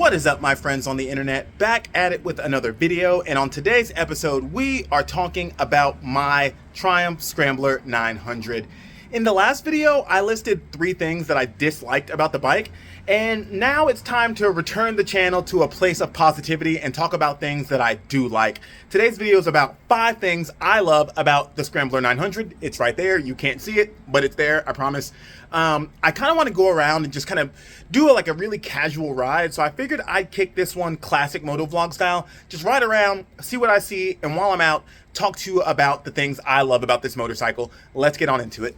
What is up, my friends on the internet? Back at it with another video, and on today's episode we are talking about my Triumph Scrambler 900. In the last video I listed 3 things that I disliked about the bike, and now it's time to return the channel to a place of positivity and talk about things that I do like. Today's video is about 5 things I love about the Scrambler 900. It's right there, you can't see it, but it's there, I promise. I kind of want to go around and just kind of do a really casual ride, so I figured I'd kick this one classic motovlog style, just ride around, see what I see, and while I'm out, talk to you about the things I love about this motorcycle. Let's get on into it.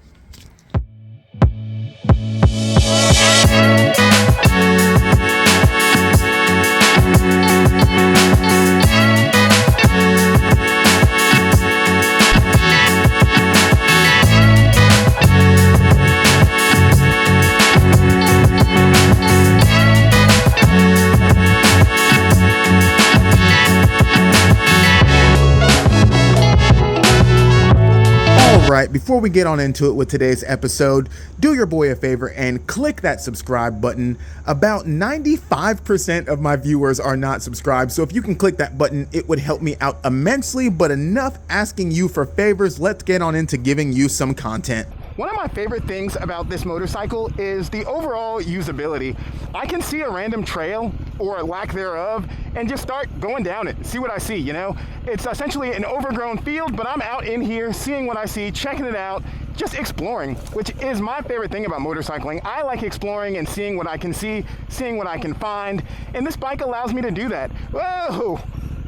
Alright, before we get on into it with today's episode, do your boy a favor and click that subscribe button. About 95% of my viewers are not subscribed, so if you can click that button, it would help me out immensely, but enough asking you for favors, let's get on into giving you some content. One of my favorite things about this motorcycle is the overall usability. I can see a random trail, or lack thereof, and just start going down it, see what I see, you know? It's essentially an overgrown field, but I'm out in here, seeing what I see, checking it out, just exploring, which is my favorite thing about motorcycling. I like exploring and seeing what I can see, seeing what I can find, and this bike allows me to do that. Whoa!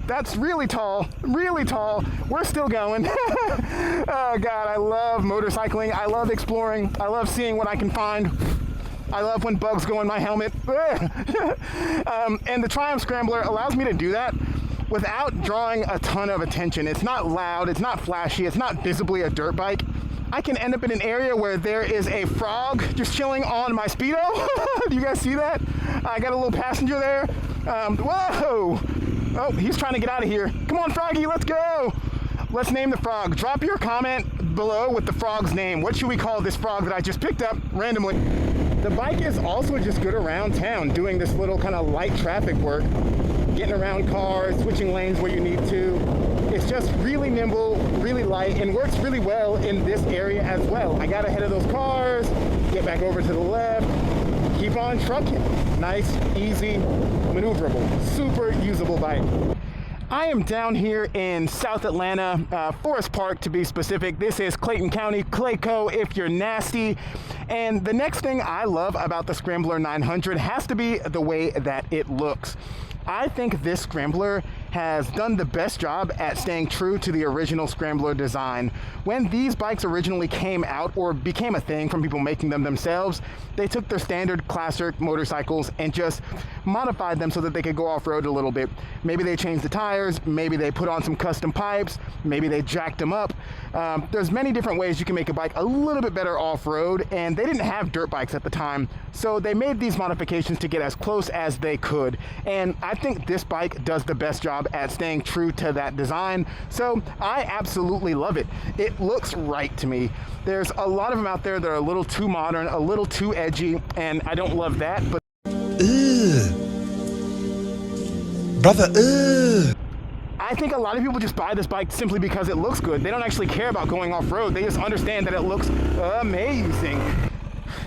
That's really tall, really tall. We're still going. Oh God, I love motorcycling. I love exploring. I love seeing what I can find. I love when bugs go in my helmet. And the Triumph Scrambler allows me to do that without drawing a ton of attention. It's not loud, it's not flashy, it's not visibly a dirt bike. I can end up in an area where there is a frog just chilling on my Speedo. Do you guys see that? I got a little passenger there. Whoa! Oh, he's trying to get out of here. Come on, Froggy, let's go. Let's name the frog. Drop your comment below with the frog's name. What should we call this frog that I just picked up randomly? The bike is also just good around town, doing this little kind of light traffic work, getting around cars, switching lanes where you need to. It's just really nimble, really light, and works really well in this area as well. I got ahead of those cars, get back over to the left, keep on trucking. Nice, easy, maneuverable, super usable bike. I am down here in South Atlanta, Forest Park to be specific. This is Clayton County, Clayco if you're nasty. And the next thing I love about the Scrambler 900 has to be the way that it looks. I think this Scrambler has done the best job at staying true to the original Scrambler design. When these bikes originally came out or became a thing from people making them themselves, they took their standard classic motorcycles and just modified them so that they could go off-road a little bit. Maybe they changed the tires, maybe they put on some custom pipes, maybe they jacked them up. There's many different ways you can make a bike a little bit better off-road, and they didn't have dirt bikes at the time, so they made these modifications to get as close as they could. And I think this bike does the best job at staying true to that design, so I absolutely love it. It looks right to me. There's a lot of them out there that are a little too modern, a little too edgy, and I don't love that, but brother, I think a lot of people just buy this bike simply because it looks good. They don't actually care about going off-road. They just understand that it looks amazing.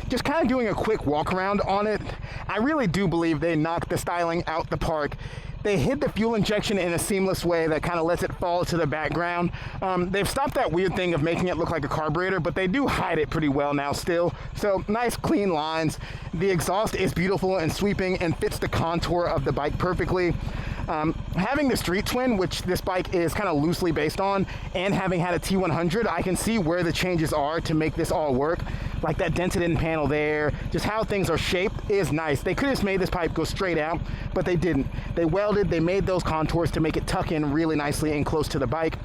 Just kind of doing a quick walk around on it, I really do believe they knocked the styling out the park. They hid the fuel injection in a seamless way that kind of lets it fall to the background. They've stopped that weird thing of making it look like a carburetor, but they do hide it pretty well now still. So nice clean lines. The exhaust is beautiful and sweeping and fits the contour of the bike perfectly. Having the Street Twin, which this bike is kind of loosely based on, and having had a T100, I can see where the changes are to make this all work. Like that dented in panel there, just how things are shaped is nice. They could have just made this pipe go straight out, but they didn't. They welded, they made those contours to make it tuck in really nicely and close to the bike.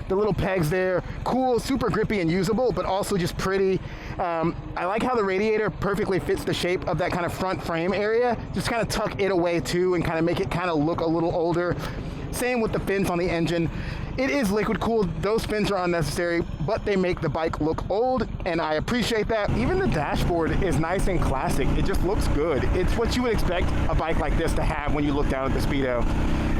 The little pegs there, cool, super grippy and usable, but also just pretty. I like how the radiator perfectly fits the shape of that kind of front frame area. Just kind of tuck it away too and kind of make it kind of look a little older. Same with the fins on the engine. It is liquid cooled. Those fins are unnecessary, but they make the bike look old, and I appreciate that. Even the dashboard is nice and classic. It just looks good. It's what you would expect a bike like this to have when you look down at the Speedo.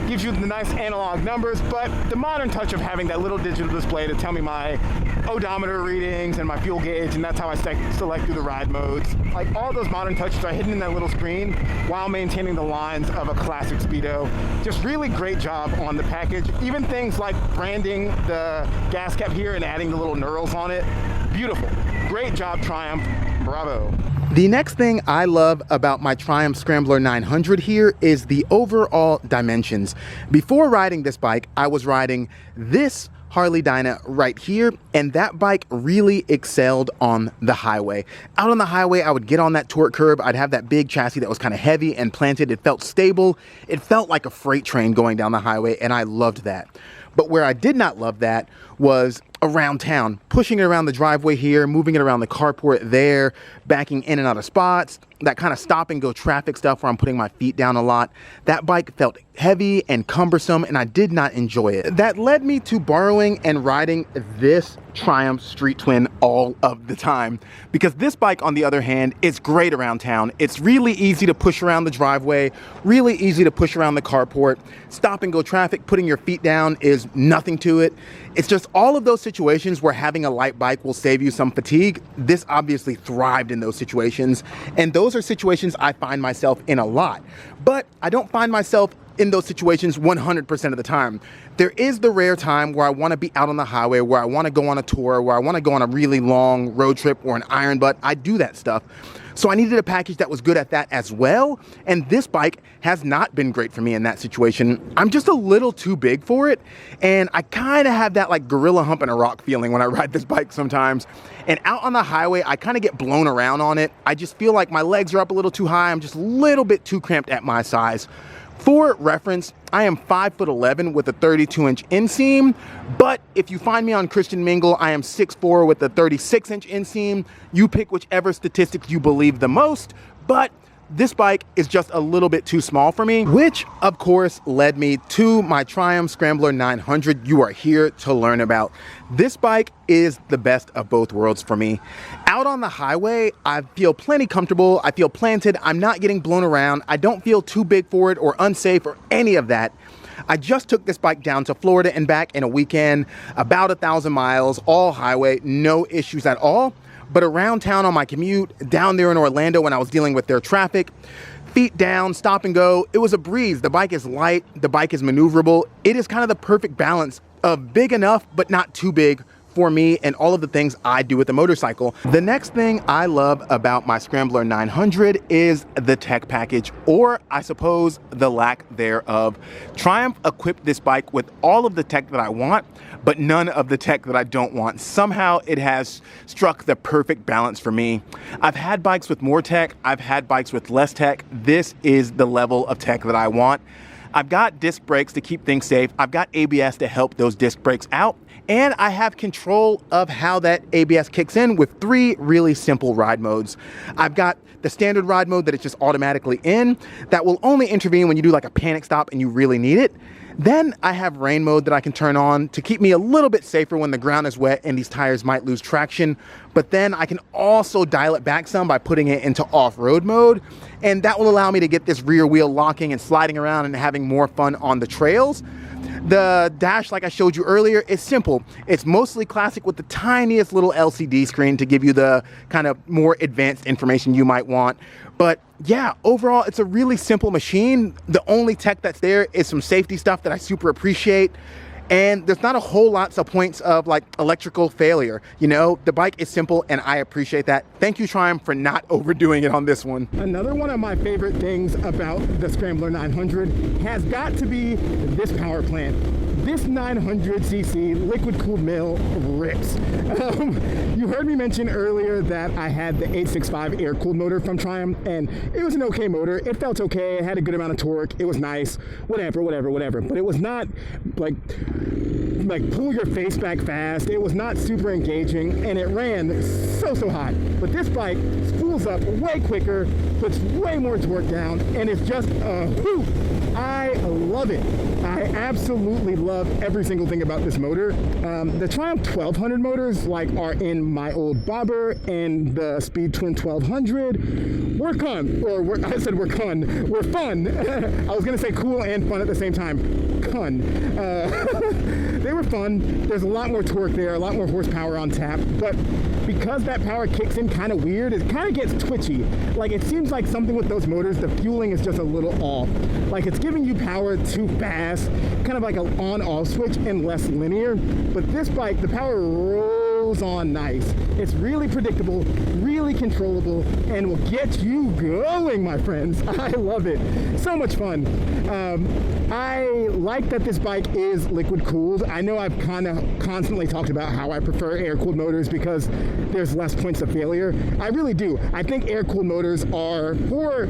Gives you the nice analog numbers, but the modern touch of having that little digital display to tell me my odometer readings and my fuel gauge, and that's how I select through the ride modes. Like, all those modern touches are hidden in that little screen while maintaining the lines of a classic Speedo. Just really great job on the package. Even things like branding the gas cap here and adding the little knurls on it. Beautiful. Great job, Triumph. Bravo. The next thing I love about my Triumph Scrambler 900 here is the overall dimensions. Before riding this bike, I was riding this Harley Dyna right here, and that bike really excelled on the highway. Out on the highway, I would get on that torque curb. I'd have that big chassis that was kind of heavy and planted. It felt stable. It felt like a freight train going down the highway, and I loved that. But where I did not love that was around town, pushing it around the driveway here, moving it around the carport there, backing in and out of spots, that kind of stop and go traffic stuff where I'm putting my feet down a lot. That bike felt heavy and cumbersome, and I did not enjoy it. That led me to borrowing and riding this Triumph Street Twin all of the time, because this bike, on the other hand, is great around town. It's really easy to push around the driveway, really easy to push around the carport. Stop and go traffic, putting your feet down is nothing to it. It's just all of those situations where having a light bike will save you some fatigue. This obviously thrived in those situations, and those are situations I find myself in a lot. But I don't find myself in those situations 100% of the time. There is the rare time where I want to be out on the highway, where I want to go on a tour, where I want to go on a really long road trip or an iron butt. I do that stuff. So I needed a package that was good at that as well, and this bike has not been great for me in that situation. I'm just a little too big for it, and I kind of have that like gorilla humping a rock feeling when I ride this bike sometimes. And out on the highway, I kind of get blown around on it. I just feel like my legs are up a little too high. I'm just a little bit too cramped at my size. For reference, I am 5'11" with a 32-inch inseam, but if you find me on Christian Mingle, I am 6'4" with a 36-inch inseam. You pick whichever statistics you believe the most, but this bike is just a little bit too small for me, which of course led me to my Triumph Scrambler 900 you are here to learn about. This bike is the best of both worlds for me. Out on the highway, I feel plenty comfortable. I feel planted. I'm not getting blown around. I don't feel too big for it or unsafe or any of that. I just took this bike down to Florida and back in a weekend, about 1,000 miles, all highway, no issues at all. But around town on my commute, down there in Orlando when I was dealing with their traffic, feet down, stop and go, it was a breeze. The bike is light, the bike is maneuverable. It is kind of the perfect balance of big enough, but not too big for me and all of the things I do with the motorcycle. The next thing I love about my Scrambler 900 is the tech package, or I suppose the lack thereof. Triumph equipped this bike with all of the tech that I want, but none of the tech that I don't want. Somehow it has struck the perfect balance for me. I've had bikes with more tech, I've had bikes with less tech. This is the level of tech that I want. I've got disc brakes to keep things safe. I've got ABS to help those disc brakes out. And I have control of how that ABS kicks in with 3 really simple ride modes. I've got the standard ride mode that it's just automatically in, that will only intervene when you do like a panic stop and you really need it. Then I have rain mode that I can turn on to keep me a little bit safer when the ground is wet and these tires might lose traction. But then I can also dial it back some by putting it into off-road mode. And that will allow me to get this rear wheel locking and sliding around and having more fun on the trails. The dash, like I showed you earlier, is simple. It's mostly classic with the tiniest little LCD screen to give you the kind of more advanced information you might want. But yeah, overall, it's a really simple machine. The only tech that's there is some safety stuff that I super appreciate. And there's not a whole lots of points of like electrical failure. You know, the bike is simple and I appreciate that. Thank you, Triumph, for not overdoing it on this one. Another one of my favorite things about the Scrambler 900 has got to be this power plant. This 900cc liquid cooled mill rips. You heard me mention earlier that I had the 865 air cooled motor from Triumph, and it was an okay motor. It felt okay. It had a good amount of torque. It was nice. Whatever. But it was not like pull your face back fast. It was not super engaging, and it ran so hot. But this bike is full cools up way quicker, puts way more torque down, and it's just a hoot. I love it. I absolutely love every single thing about this motor. The Triumph 1200 motors are in my old bobber, and the Speed Twin 1200 were fun. I was gonna say cool and fun at the same time. They were fun. There's a lot more torque there, a lot more horsepower on tap, but because that power kicks in kind of weird, it kind of gets twitchy. It seems like something with those motors, the fueling is just a little off. It's giving you power too fast, kind of like an on-off switch and less linear. But this bike, the power rolls on nice. It's really predictable, really controllable, and will get you going, my friends. I love it. So much fun. I like that this bike is liquid cooled. I know I've kind of constantly talked about how I prefer air-cooled motors because there's less points of failure. I really do. I think air-cooled motors are, for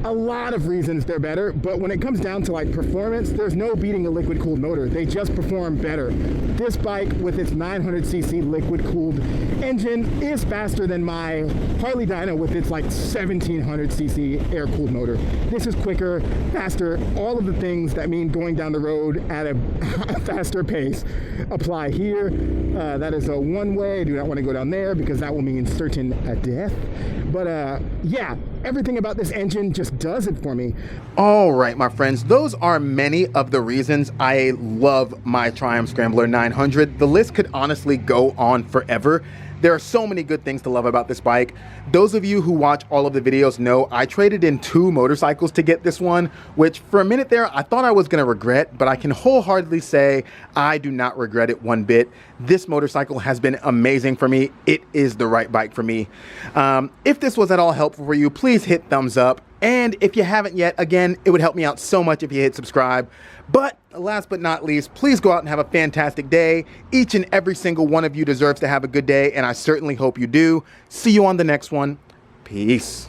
a lot of reasons, they're better, but when it comes down to performance, there's no beating a liquid cooled motor. They just perform better. This bike with its 900cc liquid cooled engine is faster than my Harley Dyna with its 1700cc air cooled motor. This is quicker, faster, all of the things that mean going down the road at a faster pace apply here. That is a one-way. I do not want to go down there because that will mean certain death. But yeah, everything about this engine just does it for me. All right, my friends, those are many of the reasons I love my Triumph Scrambler 900. The list could honestly go on forever. There are so many good things to love about this bike. Those of you who watch all of the videos know I traded in 2 motorcycles to get this one, which for a minute there, I thought I was gonna regret, but I can wholeheartedly say I do not regret it one bit. This motorcycle has been amazing for me. It is the right bike for me. If this was at all helpful for you, please hit thumbs up. And if you haven't yet, again, it would help me out so much if you hit subscribe. But last but not least, please go out and have a fantastic day. Each and every single one of you deserves to have a good day, and I certainly hope you do. See you on the next one. Peace.